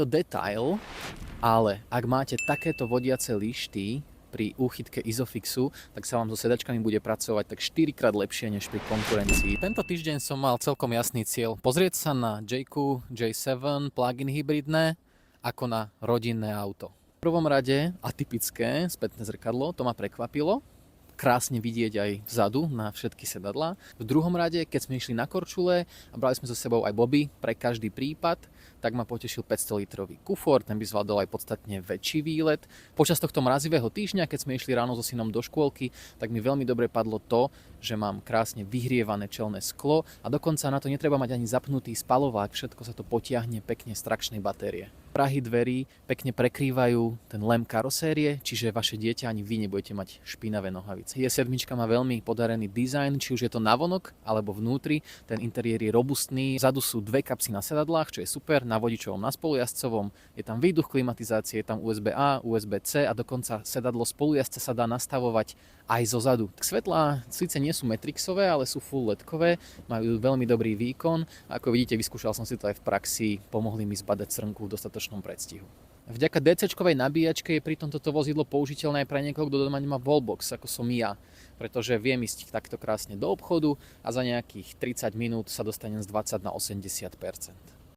To detail, ale ak máte takéto vodiace lišty pri úchytke Isofixu, tak sa vám so sedačkami bude pracovať tak 4 krát lepšie než pri konkurencii. Tento týždeň som mal celkom jasný cieľ. Pozrieť sa na J-ku, J7 plug-in hybridné ako na rodinné auto. V prvom rade atypické spätné zrkadlo, to ma prekvapilo. Krásne vidieť aj vzadu na všetky sedadlá. V druhom rade, keď sme išli na Korčule a brali sme so sebou aj boby pre každý prípad, tak ma potešil 500-litrový kufor, ten by zvládol aj podstatne väčší výlet. Počas tohto mrazivého týždňa, keď sme išli ráno so synom do škôlky, tak mi veľmi dobre padlo to, že mám krásne vyhrievané čelné sklo a dokonca na to netreba mať ani zapnutý spalovák, všetko sa to potiahne pekne z trakčnej batérie. Prahy dverí pekne prekrývajú ten lem karosérie, čiže vaše dieťa ani vy nebudete mať špinavé nohavice. J7 má veľmi podarený dizajn, či už je to navonok alebo vnútri. Ten interiér je robustný. Vzadu sú dve kapsy na sedadlách, čo je super, na vodičovom, na spolujazcovom. Je tam výduch klimatizácie, je tam USB-A, USB-C a dokonca sedadlo spolujazca sa dá nastavovať aj zo zadu. Svetlá síce nie sú matrixové, ale sú full LED-kové, majú veľmi dobrý výkon. Ako vidíte, vyskúšal som si to aj v praxi, pomohli mi zbadať srnku v dostatočnom predstihu. Vďaka DC-čkovej nabíjačke je pritom toto vozidlo použiteľné aj pre niekoho, kto doma nemá wallbox, ako som ja, pretože viem ísť takto krásne do obchodu a za nejakých 30 minút sa dostanem z 20 na 80%.